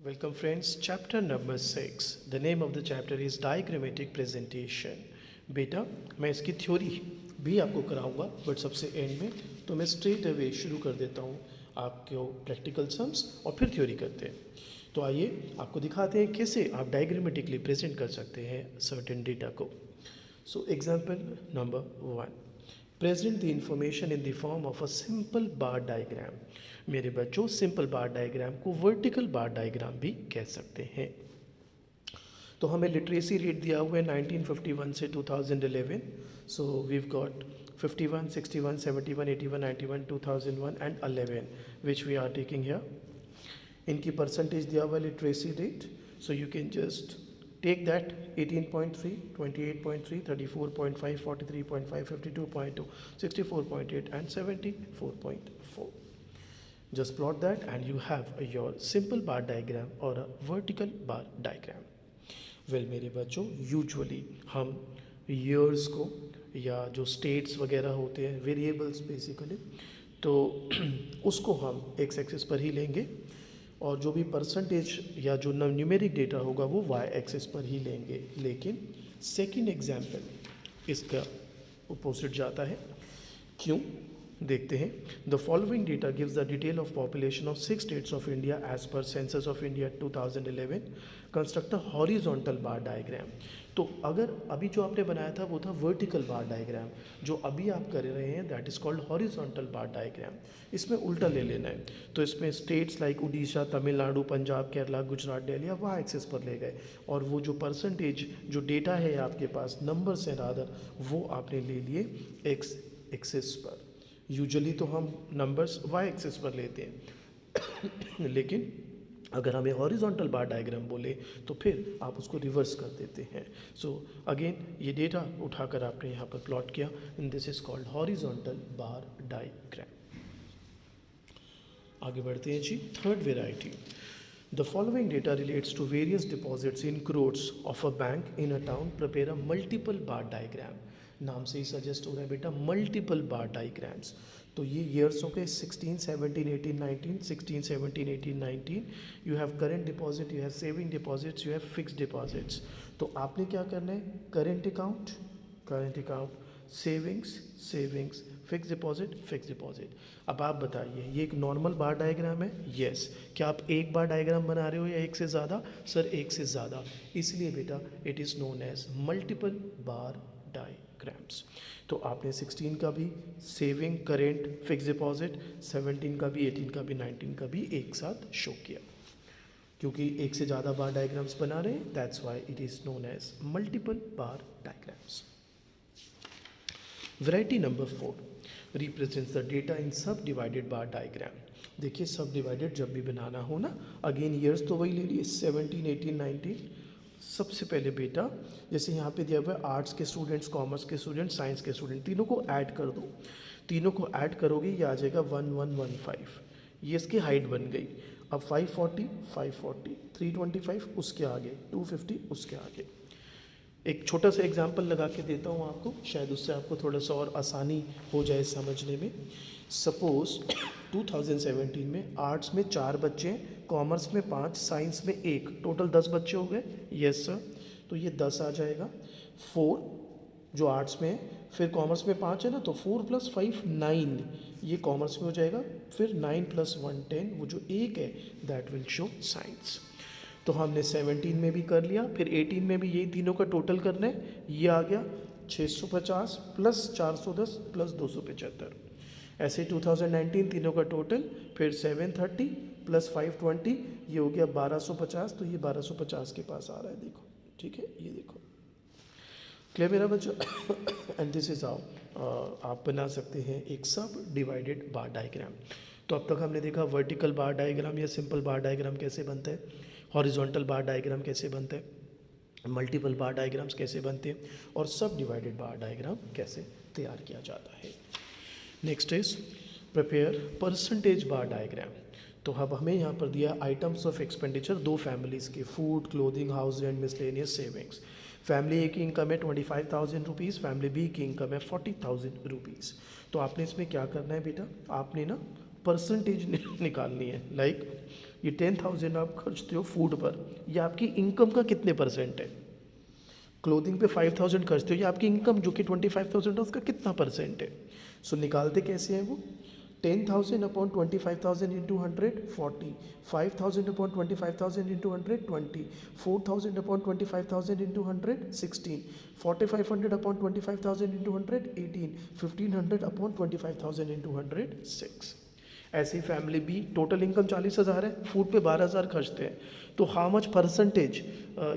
Welcome friends, chapter number 6. The name of the chapter is diagrammatic presentation. बेटा मैं इसकी theory भी आपको कराऊंगा बट सबसे एंड में, तो मैं स्ट्रेट अवे शुरू कर देता हूँ आपको प्रैक्टिकल सम्स और फिर थ्योरी करते हैं। तो आइए आपको दिखाते हैं कैसे आप डायग्रामेटिकली प्रेजेंट कर सकते हैं सर्टेन डेटा को। So example number 1, present the information in the form of a simple bar diagram. मेरे बच्चों, सिंपल बार डायग्राम को वर्टिकल बार डायग्राम भी कह सकते हैं। तो हमें लिटरेसी रेट दिया हुआ है 1951 से 2011। So we've got 51, 61, 71, 81, 91, 2001 and 11 which we are taking here. इनकी परसेंटेज दिया हुआ है literacy rate, so you can just take that 18.3, 28.3, 34.5, 43.5, 52.2, 64.8 and 74.4. Just plot that and you have your simple bar diagram or a vertical bar diagram. Well मेरे बच्चों, usually हम years को या जो स्टेट्स वगैरह होते हैं वेरिएबल्स बेसिकली, तो उसको हम एक्स एक्सिस पर ही लेंगे और जो भी परसेंटेज या जो न्यूमेरिक डेटा होगा वो वाई एक्सिस पर ही लेंगे। लेकिन सेकंड एग्जाम्पल इसका अपोजिट जाता है। क्यों, देखते हैं। The following data gives the detail of population of 6 states of India as per census of India 2011। Construct a horizontal bar diagram. तो अगर अभी जो आपने बनाया था वो था वर्टिकल बार डायग्राम, जो अभी आप कर रहे हैं that is called horizontal bar diagram. इसमें उल्टा ले लेना है, तो इसमें स्टेट्स लाइक उड़ीसा, तमिलनाडु, पंजाब, केरला, गुजरात, दिल्ली आप वहाँ एक्सेस पर ले गए, और वो जो परसेंटेज जो डेटा है आपके पास, नंबर्स हैं रादर, वो आपने ले लिए एक्स एक्सेस पर। यूजुअली तो हम नंबर्स वाई एक्सेस पर लेते हैं लेकिन अगर हमें हॉरिजॉन्टल बार डायग्राम बोले तो फिर आप उसको रिवर्स कर देते हैं। सो अगेन ये डेटा उठाकर आपने यहाँ पर प्लॉट किया, in this is called horizontal bar diagram. आगे बढ़ते हैं जी। Third variety, the following data relates to various deposits in crores of a bank in a town, prepare a multiple bar diagram. नाम से ही सजेस्ट हो रहा है बेटा मल्टीपल बार डायग्राम्स। तो ये ईयर्स हो गए 16, 17, 18, 19, 16, 17, 18, 19। You have current deposit, you have saving deposits, you have fixed deposits. तो आपने क्या करना है, current account, savings, fix deposit. अब आप बताइए, ये एक नॉर्मल बार डायग्राम है? यस। क्या आप एक बार डायग्राम बना रहे हो या एक से ज़्यादा? सर एक से ज़्यादा, इसलिए बेटा it is known as multiple bar diagrams. तो आपने 16 का भी सेविंग, करेंट, फिक्स डिपॉजिट, 17 का भी, 18 का भी, 19 का भी एक साथ शो किया, क्योंकि एक से ज़्यादा बार डायग्राम्स बना रहे हैं, that's why it is known as multiple bar diagrams. Variety number 4 represents the data in subdivided bar diagram. देखिए सब डिवाइडेड जब भी बनाना हो ना, अगेन ईयर्स तो वही ले लिए 17, 18, 19। सबसे पहले बेटा जैसे यहाँ पे दिया हुआ है आर्ट्स के स्टूडेंट्स, कॉमर्स के स्टूडेंट्स, साइंस के स्टूडेंट, तीनों को ऐड कर दो। तीनों को ऐड करोगे ये आ जाएगा 1115। ये इसकी हाइट बन गई। अब 540, 325 उसके आगे, 250 उसके आगे। एक छोटा सा एग्जांपल लगा के देता हूँ आपको, शायद उससे आपको थोड़ा सा और आसानी हो जाए समझने में। सपोज़ 2017 में आर्ट्स में 4 बच्चे हैं, कॉमर्स में 5, साइंस में 1, टोटल 10 बच्चे हो गए। Yes sir. तो ये 10 आ जाएगा। 4 जो आर्ट्स में है, फिर कॉमर्स में 5 है ना, तो 4 + 5 9, ये कॉमर्स में हो जाएगा। फिर 9 + 1 10, वो जो 1 है दैट विल शो साइंस। तो हमने 17 में भी कर लिया, फिर 18 में भी यही तीनों का टोटल करना है। ये आ गया 650 + 410 + 275। ऐसे 2019 तीनों का टोटल, फिर 730 + 520, ये हो गया 1250। तो ये 1250 के पास आ रहा है, देखो ठीक है, ये देखो। क्लियर मेरा बच्चा? एंड दिस इज हाउ आप बना सकते हैं एक सब डिवाइडेड बार डायग्राम। तो अब तक हमने देखा वर्टिकल बार डायग्राम या सिंपल बार डायग्राम कैसे बनता है, हॉरिजॉन्टल बार डायग्राम कैसे बनता है, मल्टीपल बार डायग्राम्स कैसे बनते हैं, और सब डिवाइडेड बार डायग्राम कैसे तैयार किया जाता है। Next is prepare percentage bar diagram. तो अब हमें यहाँ पर दिया आइटम्स ऑफ एक्सपेंडिचर 2 फैमिलीज़ के, food, clothing, house rent, miscellaneous, savings. Family A की इनकम है 25,000 रुपीज़, फैमिली बी की इनकम है 40,000 रुपीज़। तो आपने इसमें क्या करना है बेटा, आपने ना परसेंटेज निकालनी है। लाइक ये 10,000 आप खर्चते हो फूड पर, ये आपकी इनकम का कितने परसेंट है। क्लोथिंग पे 5,000 खर्चते हो, ये आपकी इनकम जो कि 25,000 है उसका कितना परसेंट है। सो निकालते कैसे हैं वो, 10,000 upon 25,000 into 100 40, 5,000 upon 25,000 into 100 20, 4,000 upon 25,000 into 100 16, 4,500 upon 25,000 into 100 18, 1,500 upon 25,000 into 100 6। ऐसे ही फैमिली बी, टोटल इनकम 40,000 है, फूड पे 12,000 खर्चते हैं, तो हाउ मच परसेंटेज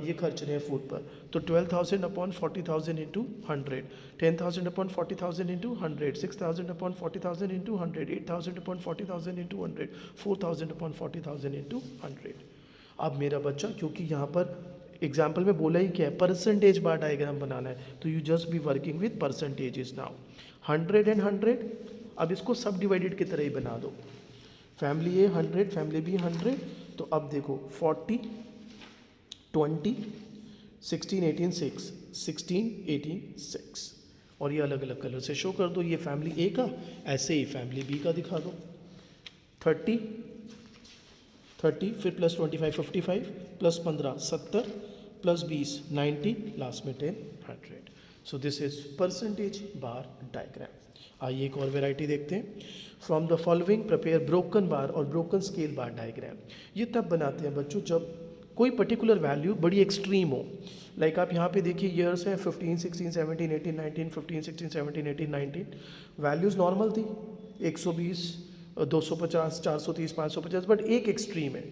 ये खर्च रहे हैं फूड पर। तो 12,000 upon 40,000 into 100, 10,000 upon 40,000 into 100, 6,000 upon 40,000 into 100, 8,000 upon 40,000 into 100, 4,000 upon 40,000 into 100। अब मेरा बच्चा, क्योंकि यहाँ पर एग्जाम्पल में बोला ही क्या है, परसेंटेज बार डायग्राम बनाना है, तो you just be working with percentages now. 100 and 100, अब इसको सब डिवाइडेड की तरह ही बना दो। फैमिली ए 100, फैमिली बी 100, तो अब देखो 40 20 16 18 6, 16 18 6, और ये अलग अलग कलर से शो कर दो। ये फैमिली ए का, ऐसे ही फैमिली बी का दिखा दो। 30 30, फिर प्लस 25 55, प्लस 15 70, प्लस 20 90, लास्ट में 10 100। So this is percentage bar diagram. आइए एक और वेराइटी देखते हैं। From the following prepare broken bar और ब्रोकन स्केल बार डायग्राम। ये तब बनाते हैं बच्चों जब कोई पर्टिकुलर वैल्यू बड़ी एक्सट्रीम हो। लाइक आप यहाँ पे देखिए ईयर्स हैं 15 16 17 18 19, 15 16 17 18 19, वैल्यूज़ नॉर्मल थी 120 250 430 550, बट एक एक्सट्रीम है।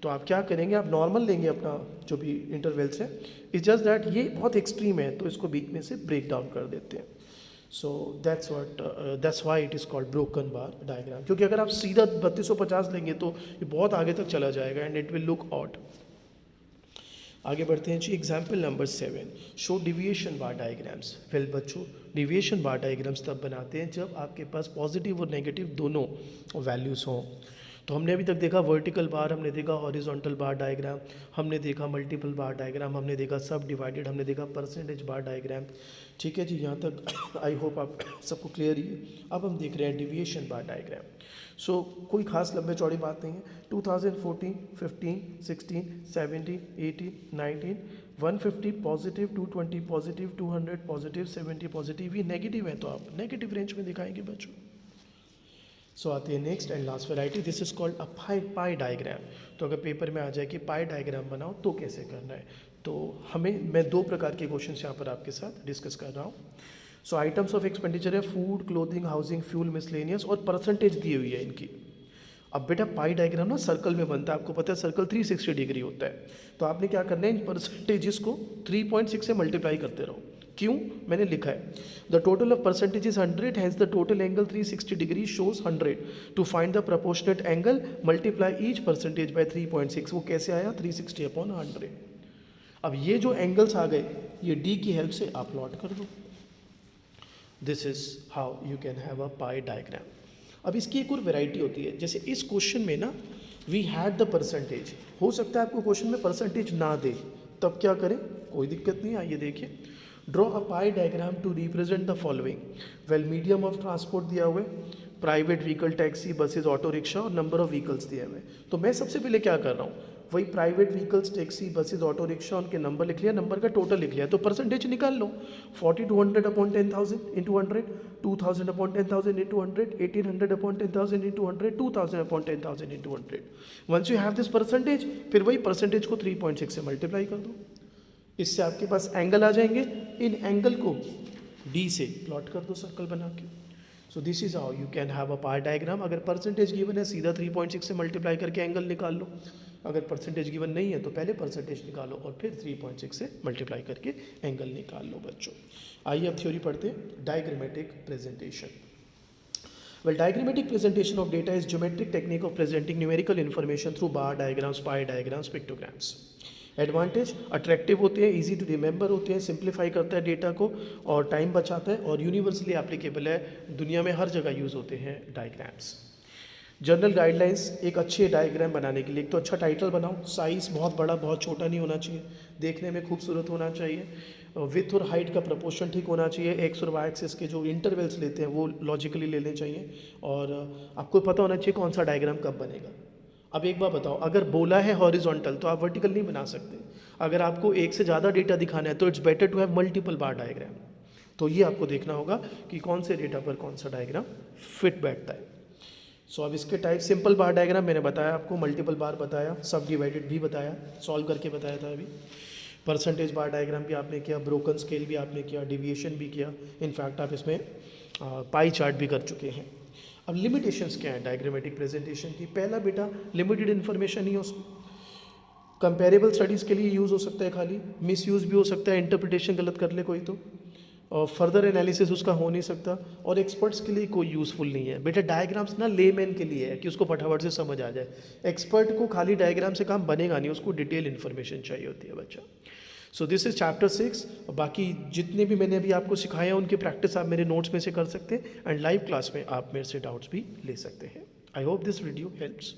तो आप क्या करेंगे, आप नॉर्मल लेंगे अपना जो भी इंटरवल्स है, इट्स जस्ट दैट ये बहुत एक्सट्रीम है तो इसको बीच में से ब्रेक डाउन कर देते हैं। So that's why it is called broken bar diagram, क्योंकि अगर आप सीधा 3250 लेंगे तो ये बहुत आगे तक चला जाएगा and it will look odd. आगे बढ़ते हैं जी। एग्जाम्पल नंबर 7, शो डिविएशन बार डायग्राम्स। वेल बच्चों, डिविएशन बार डायग्राम्स तब बनाते हैं जब आपके पास पॉजिटिव और नेगेटिव दोनों वैल्यूज़ हों। तो हमने अभी तक देखा वर्टिकल बार, हमने देखा हॉरिजॉन्टल बार डायग्राम, हमने देखा मल्टीपल बार डायग्राम, हमने देखा सब डिवाइडेड, हमने देखा परसेंटेज बार डायग्राम। ठीक है जी, यहाँ तक आई होप आप सबको क्लियर ही है। अब हम देख रहे हैं डिविएशन बार डायग्राम। सो कोई खास लंबे चौड़ी बात नहीं है। 2014 15 16 17 18 19 150 पॉजिटिव, 220 पॉजिटिव, 200 पॉजिटिव, 70 पॉजिटिव, ये नेगेटिव है तो आप नेगेटिव रेंज में दिखाएंगे बच्चों। सो आते हैं next and last variety, this is called a pie diagram. तो अगर पेपर में आ जाए कि पाई डायग्राम बनाओ तो कैसे करना है, तो मैं दो प्रकार के क्वेश्चन यहाँ पर आपके साथ डिस्कस कर रहा हूँ। सो आइटम्स ऑफ एक्सपेंडिचर है food, clothing, housing, fuel, miscellaneous, और परसेंटेज दी हुई है इनकी। अब बेटा पाई डायग्राम ना सर्कल में बनता है, आपको पता है सर्कल 360 डिग्री होता है, तो आपने क्या करना है, इन परसेंटेजेस को 3.6 से मल्टीप्लाई करते रहो। क्यों, मैंने लिखा है the total of percentage is 100, has the total angle 360 degree shows 100, to find the proportionate angle multiply each percentage by 3.6। वो कैसे आया, 360 अपॉन 100। अब ये जो एंगल्स आ गए ये डी की हेल्प से आप प्लॉट कर दो। This is how you can have a pie diagram. अब इसकी एक और वेराइटी होती है, जैसे इस क्वेश्चन में ना वी हैड द परसेंटेज, हो सकता है आपको क्वेश्चन में परसेंटेज ना दे, तब क्या करें, कोई दिक्कत नहीं। आइए देखिए, draw a pie diagram to represent the following. Well medium of transport दिया हुआ है, private vehicle, taxi, buses, auto rickshaw, और नंबर ऑफ व्हीकल्स दिए हुए। तो मैं सबसे पहले क्या कर रहा हूँ, वही private vehicles, taxi, buses, auto rickshaw, उनके नंबर लिख लिया, नंबर का टोटल लिख लिया, तो परसेंटेज निकाल लो। 40 to 100 upon 10,000 into 100, 2,000 upon 10,000 into 100, 1,800 upon 10,000 into 100, 2,000 upon 10,000 into 100। Once you have this percentage, फिर वही परसेंटेज को 3.6 से मल्टीप्लाई कर दो, इससे आपके पास एंगल आ जाएंगे। इन एंगल को डी से प्लॉट कर दो सर्कल बना के। सो this is how you can have a pie diagram. अगर परसेंटेज गिवन है सीधा 3.6 से मल्टीप्लाई करके एंगल निकाल लो, अगर परसेंटेज गिवन नहीं है तो पहले परसेंटेज निकालो और फिर 3.6 से मल्टीप्लाई करके एंगल निकाल लो बच्चों। आइए अब थ्योरी पढ़ते हैं, diagrammatic presentation. Well, diagrammatic presentation of data is geometric technique of presenting numerical information through bar diagrams, pie diagrams, pictograms. Advantage, attractive होते हैं, इजी टू रिमेंबर होते हैं, सिंप्लीफाई करता है डेटा को और टाइम बचाता है, और यूनिवर्सली एप्लीकेबल है, दुनिया में हर जगह यूज़ होते हैं डायग्राम्स। जनरल गाइडलाइंस एक अच्छे डायग्राम बनाने के लिए, एक तो अच्छा टाइटल बनाओ, साइज़ बहुत बड़ा बहुत छोटा नहीं होना चाहिए, देखने में खूबसूरत होना चाहिए, विथ और हाइट का प्रपोर्शन ठीक होना चाहिए, एक्स और वाई एक्सिस के जो इंटरवल्स लेते हैं वो लॉजिकली लेने चाहिए, और आपको पता होना चाहिए कौन सा डायग्राम कब बनेगा। अब एक बात बताओ, अगर बोला है हॉरिजॉन्टल तो आप वर्टिकल नहीं बना सकते। अगर आपको एक से ज़्यादा डेटा दिखाना है तो it's better to have multiple bar diagram. तो ये आपको देखना होगा कि कौन से डेटा पर कौन सा डायग्राम फिट बैठता है। सो अब इसके टाइप, सिंपल बार डायग्राम मैंने बताया आपको, मल्टीपल बार बताया, सब डिवाइडेड भी बताया, सॉल्व करके बताया था अभी। परसेंटेज बार डायग्राम भी आपने किया, ब्रोकन स्केल भी आपने किया, डिविएशन भी किया, इनफैक्ट आप इसमें पाई चार्ट भी कर चुके हैं। अब लिमिटेशंस क्या है डायग्रामेटिक प्रेजेंटेशन की? पहला बेटा, लिमिटेड इन्फॉर्मेशन ही उसमें, कंपेरेबल स्टडीज़ के लिए यूज़ हो सकता है खाली, मिस यूज़ भी हो सकता है, इंटरप्रिटेशन गलत कर ले कोई तो, और फर्दर एनालिसिस उसका हो नहीं सकता, और एक्सपर्ट्स के लिए कोई यूज़फुल नहीं है। बेटा डायग्राम्स ना लेमैन के लिए है कि उसको फटाफट से समझ आ जाए। एक्सपर्ट को खाली डायग्राम से काम बनेगा नहीं, उसको डिटेल इन्फॉर्मेशन चाहिए होती है बच्चा। So this is chapter 6। बाकी जितने भी मैंने अभी आपको सिखाया है उनकी प्रैक्टिस आप मेरे नोट्स में से कर सकते हैं, एंड लाइव क्लास में आप मेरे से डाउट्स भी ले सकते हैं। I hope this video helps.